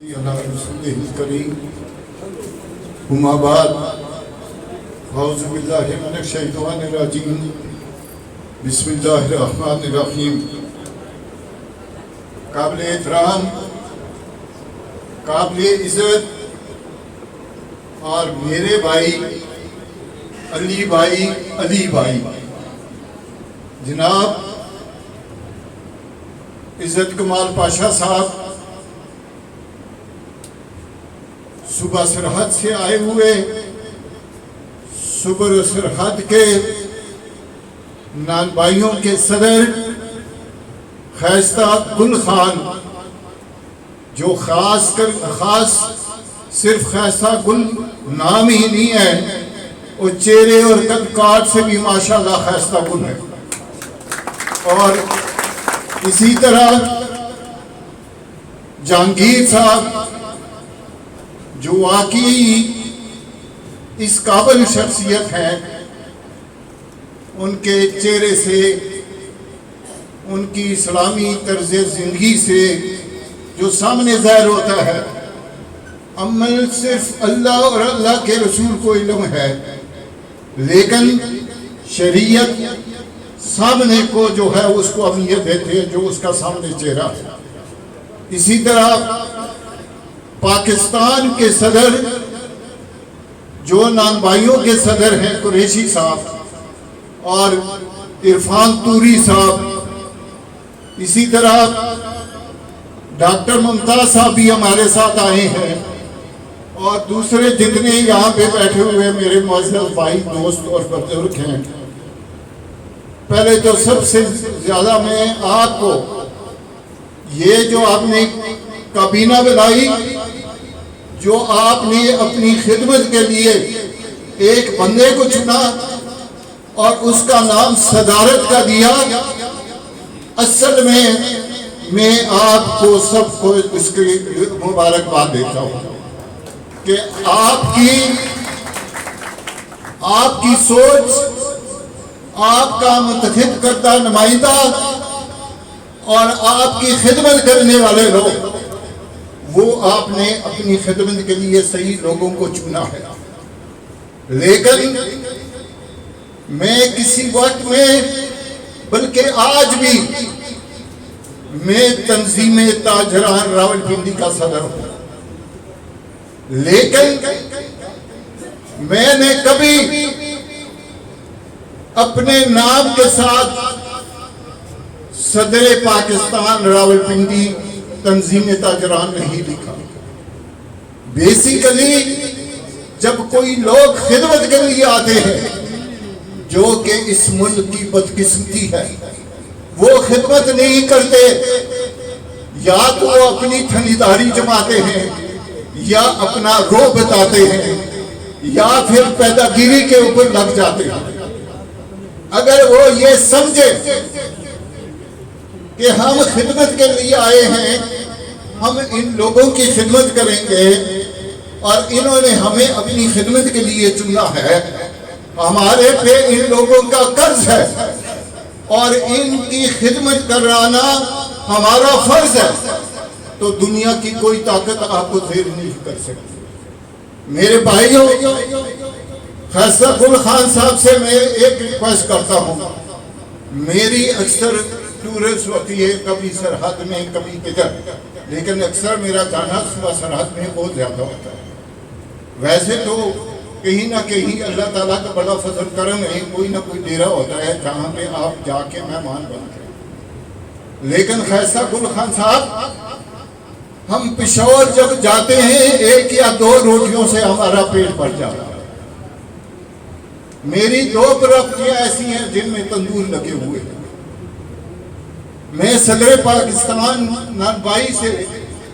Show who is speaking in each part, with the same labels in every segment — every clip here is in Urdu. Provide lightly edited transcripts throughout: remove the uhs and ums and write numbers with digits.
Speaker 1: الكريم وما بعد أعوذ بالله من الشيطان الرجيم بسم الله الرحمن الرحيم قابل احترام قابل عزت اور میرے بھائی علی بھائی جناب عزت کمال پاشا صاحب صبح سرحد سے آئے ہوئے صبر سرحد کے نان بھائیوں کے صدر خیستہ گل خان جو خاص صرف خیستہ گل نام ہی نہیں ہے وہ چہرے اور قد کاٹ سے بھی ماشاءاللہ خیستہ گل ہے اور اسی طرح جہانگیر صاحب جو واقعی اس قابل شخصیت ہیں ان کے چہرے سے ان کی اسلامی طرز زندگی سے جو سامنے ظاہر ہوتا ہے عمل صرف اللہ اور اللہ کے رسول کو علم ہے لیکن شریعت سامنے کو جو ہے اس کو اہمیت دیتے ہیں جو اس کا سامنے چہرہ ہے اسی طرح پاکستان کے صدر جو نان بھائیوں کے صدر ہیں قریشی صاحب اور عرفان توری صاحب اسی طرح ڈاکٹر ممتاز صاحب بھی ہمارے ساتھ آئے ہیں اور دوسرے جتنے یہاں پہ بیٹھے ہوئے میرے معزز بھائی دوست اور بزرگ ہیں پہلے تو سب سے زیادہ میں آپ کو یہ جو آپ نے کابینہ بنائی جو آپ نے اپنی خدمت کے لیے ایک بندے کو چنا اور اس کا نام صدارت کا دیا اصل میں آپ کو سب کو اس کی مبارکباد دیتا ہوں کہ آپ کی سوچ آپ کا منتخب کردہ نمائندہ اور آپ کی خدمت کرنے والے لوگ وہ آپ نے اپنی خدمت کے لیے صحیح لوگوں کو چنا ہے لیکن میں کسی وقت میں بلکہ آج بھی میں تنظیم تاجران راولپنڈی کا صدر ہوں لیکن میں نے کبھی اپنے نام کے ساتھ صدر پاکستان راولپنڈی تنظیم تاجران نہیں لکھا بیسیکلی جب کوئی لوگ خدمت کے لیے آتے ہیں جو کہ اس ملک کی بدقسمتی ہے وہ خدمت نہیں کرتے یا تو وہ اپنی خریداری جماتے ہیں یا اپنا رو بتاتے ہیں یا پھر پیدا گیری کے اوپر لگ جاتے ہیں اگر وہ یہ سمجھے کہ ہم خدمت کے لیے آئے ہیں ہم ان لوگوں کی خدمت کریں گے اور انہوں نے ہمیں اپنی خدمت کے لیے چنا ہے ہمارے پہ ان لوگوں کا قرض ہے اور ان کی خدمت کرانا ہمارا فرض ہے تو دنیا کی کوئی طاقت آپ کو زیر نہیں کر سکتی میرے بھائیوں خیستہ گل خان صاحب سے میں ایک ریکویسٹ کرتا ہوں میری اکثر ٹورسٹ ہوتی ہے کبھی سرحد میں کبھی کدھر لیکن اکثر میرا جانا صبح سرحد میں بہت زیادہ ہوتا ہے ویسے تو کہیں نہ کہیں اللہ تعالیٰ کا بڑا فضل کرم ہے کوئی نہ کوئی ڈیرا ہوتا ہے جہاں پہ آپ جا کے مہمان بنتے ہیں لیکن خیستہ گل خان صاحب ہم پشاور جب جاتے ہیں ایک یا دو روٹیوں سے ہمارا پیٹ بھر جاتا ہے میری دو برفیاں ایسی ہیں جن میں تندور لگے ہوئے ہیں میں صدر پاکستان نان بھائی سے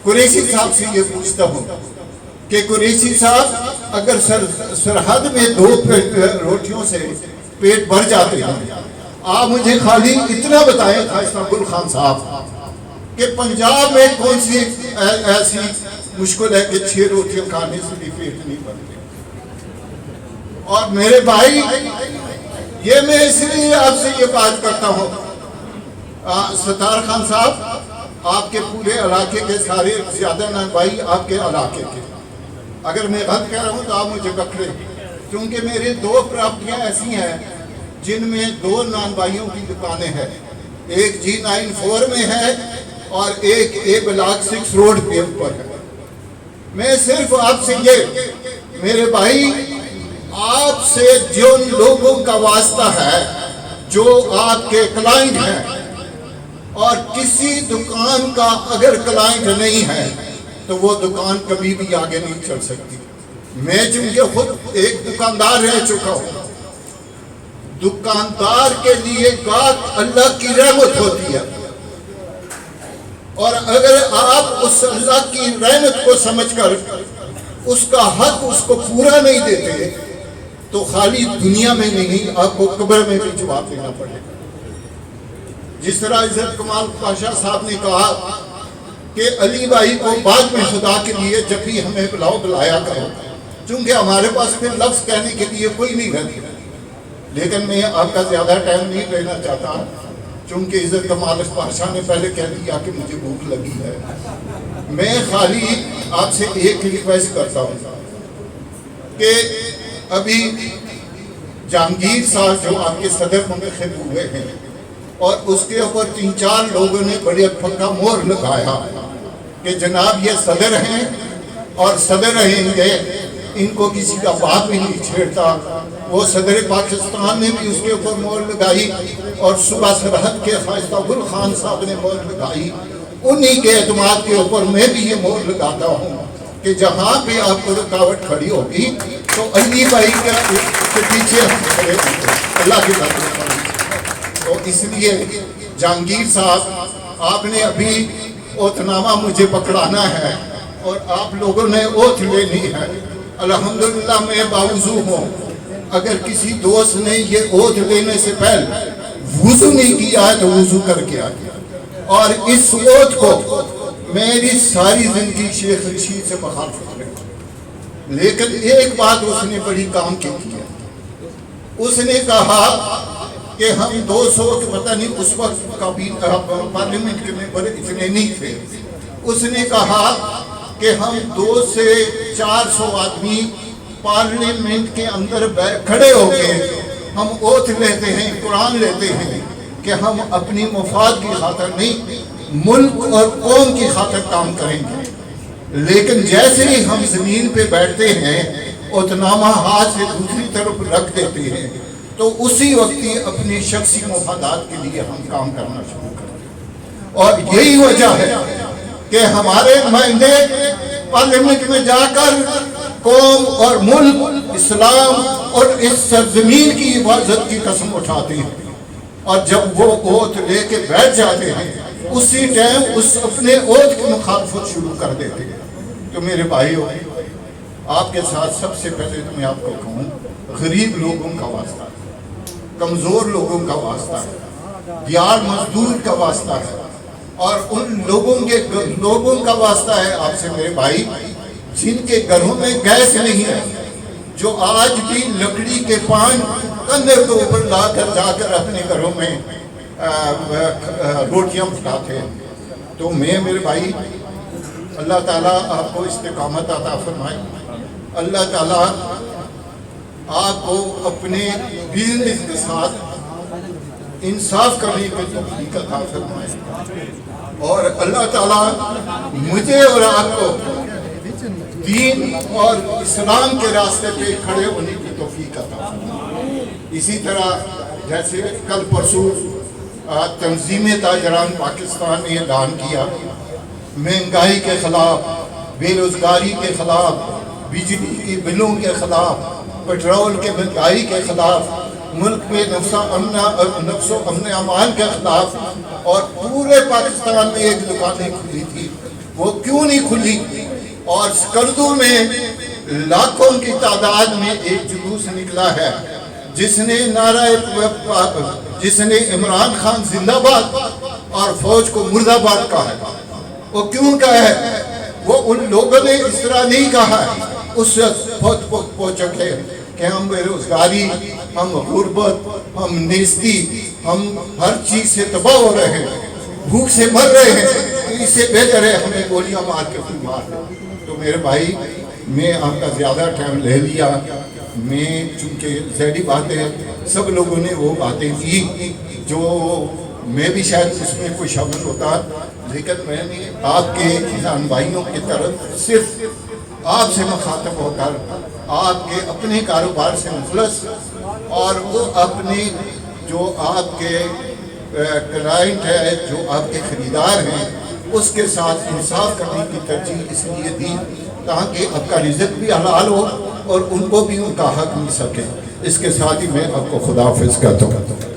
Speaker 1: قریشی صاحب سے یہ پوچھتا ہوں کہ قریشی صاحب اگر سرحد میں دو روٹیوں سے پیٹ بھر جاتے ہیں آپ مجھے خالی اتنا بتائیں خیستہ گل خان صاحب کہ پنجاب میں کون سی ایسی مشکل ہے کہ 6 روٹیاں کھانے سے بھی پیٹ نہیں بھرتے اور میرے بھائی یہ میں اس لیے آپ سے یہ بات کرتا ہوں ستار خان صاحب آپ کے پورے علاقے کے سارے زیادہ نان بھائی آپ کے علاقے کے. اگر میں غلط کہہ رہا ہوں تو آپ مجھے پکڑیں، کیونکہ میرے 2 پراپرٹیاں ایسی ہیں جن میں 2 نان بھائیوں کی دکانیں ہیں. ایک G94 میں ہے اور ایک A بلاک 6 روڈ کے اوپر ہے. میں صرف آپ سے یہ میرے بھائی، آپ سے جن لوگوں کا واسطہ ہے جو آپ کے کلائنٹ ہیں، اور کسی دکان کا اگر کلائنٹ نہیں ہے تو وہ دکان کبھی بھی آگے نہیں چل سکتی. میں چونکہ خود ایک دکاندار رہ چکا ہوں، دکاندار کے لیے گاہک اللہ کی رحمت ہوتی ہے، اور اگر آپ اس اللہ کی رحمت کو سمجھ کر اس کا حق اس کو پورا نہیں دیتے تو خالی دنیا میں نہیں، آپ کو قبر میں بھی جواب دینا پڑے گا. جس طرح عزت کمال پاشا صاحب نے کہا کہ علی بھائی کو بعد میں خدا کے لیے جب بھی ہمیں بلایا کرو، چونکہ ہمارے پاس پھر لفظ کہنے کے لیے کوئی نہیں رہتا. لیکن میں آپ کا زیادہ ٹائم نہیں لینا چاہتا، چونکہ عزت کمال پاشا نے پہلے کہہ دیا کہ مجھے بھوک لگی ہے. میں خالی آپ سے ایک ریکویسٹ کرتا ہوں کہ ابھی جہانگیر صاحب جو آپ کے صدر منتخب ہوئے ہیں، اور اس کے اوپر 3-4 لوگوں نے بڑے پکا مہر لگایا کہ جناب یہ صدر ہیں اور صدر رہیں گے، ان کو کسی کا باپ بھی نہیں چھیڑتا. وہ صدر پاکستان نے بھی اس کے اوپر مہر لگائی، اور صوبہ سرحد کے خواجہ گل خان صاحب نے مہر لگائی. انہی کے اعتماد کے اوپر میں بھی یہ مہر لگاتا ہوں کہ جہاں پہ آپ کو رکاوٹ کھڑی ہوگی تو علی بھائی کے پیچھے ہم کھڑے ہوں گے اللہ کی بات. تو اس لیے جہانگیر صاحب، آپ نے ابھی اوتنامہ مجھے پکڑانا ہے اور آپ لوگوں نے اوتھ لینی ہے. الحمدللہ میں باوضو ہوں. اگر کسی دوست نے یہ اوتھ لینے سے پہلے وضو نہیں کیا ہے تو وضو کر کے آ گیا. اور اس اوتھ کو میری ساری زندگی شیخ رشید سے مخالفت ہے، لیکن ایک بات اس نے بڑی کام کی ہے. اس نے کہا کہ ہم 200 کے پتہ نہیں اس وقت کبھی پارلیمنٹ کے ممبر اتنے نہیں تھے. اس نے کہا کہ ہم 200 سے 400 آدمی پارلیمنٹ کے اندر کھڑے ہو کے ہم اوتھ لیتے ہیں، قرآن لیتے ہیں کہ ہم اپنی مفاد کی خاطر نہیں، ملک اور قوم کی خاطر کام کریں گے. لیکن جیسے ہی ہم زمین پہ بیٹھتے ہیں اوتنامہ ہاتھ سے دوسری طرف رکھ دیتے ہیں تو اسی وقت ہی اپنی شخصی مفادات کے لیے ہم کام کرنا شروع کرتے ہیں. اور یہی وجہ ہے کہ ہمارے نمائندے پارلیمنٹ میں جا کر قوم اور ملک، اسلام اور اس سرزمین کی حفاظت کی قسم اٹھاتے ہیں، اور جب وہ اوتھ لے کے بیٹھ جاتے ہیں اسی ٹائم اس اپنے اوتھ کی مخالفت شروع کر دیتے ہیں. تو میرے بھائیو، آپ کے ساتھ سب سے پہلے تو میں آپ کو کہوں، غریب لوگوں کا واسطہ ہے، کمزور لوگوں کا واسطہ ہے، دیار مزدور کا واسطہ ہے، اور ان لوگوں کا واسطہ ہے آپ سے میرے بھائی جن کے گھروں میں گیس نہیں ہے، جو آج بھی لکڑی کے پان کندھے کے اوپر لا کر جا کر اپنے گھروں میں روٹیاں پکاتے ہیں. تو میں میرے بھائی، اللہ تعالیٰ آپ کو استقامت عطا فرمائے، اللہ تعالیٰ آپ کو اپنے بزنس کے ساتھ انصاف کرنے کی توفیق عطا فرمائے، اور اللہ تعالیٰ مجھے اور آپ کو دین اور اسلام کے راستے پہ کھڑے ہونے کی توفیق عطا فرمائے. اسی طرح جیسے کل پرسوں تنظیم تاجران پاکستان نے اعلان کیا، مہنگائی کے خلاف، بے روزگاری کے خلاف، بجلی کی بلوں کے خلاف، پیٹرول کے مہنگائی کے خلاف، ملک میں نفس و امن امان کے خلاف، اور پورے پاکستان میں ایک دکانیں کھلی تھی، وہ کیوں نہیں کھلی؟ اور سکردو میں لاکھوں کی تعداد میں ایک جلوس نکلا ہے جس نے عمران خان زندہ باد اور فوج کو مرد آباد کہا ہے. وہ کیوں کہا ہے؟ وہ ان لوگوں نے اس طرح نہیں کہا ہے، اس سے بہت پہنچک ہے کہ ہم بے روزگاری، ہم غربت، ہم نیستی، ہم ہر چیز سے تباہ ہو رہے ہیں، بھوک سے مر رہے ہیں. اس سے بہتر ہے ہمیں گولیاں مار کے خود مار دیں۔ تو میرے بھائی میں آپ کا زیادہ ٹائم لے لیا، میں چونکہ ظاہری بات ہے سب لوگوں نے وہ باتیں کی جو میں بھی شاید اس میں کوئی شامل ہوتا، لیکن میں نے آپ کے کسان بھائیوں کی طرف صرف آپ سے مخاطب ہو کر آپ کے اپنے کاروبار سے مخلص اور وہ اپنے جو آپ کے کلائنٹ ہے، جو آپ کے خریدار ہیں، اس کے ساتھ انصاف کرنے کی ترجیح اس لیے دی تاکہ آپ کا رزق بھی حلال ہو اور ان کو بھی ان کا حق مل سکے۔ اس کے ساتھ ہی میں آپ کو خدا حافظ کہتا ہوں۔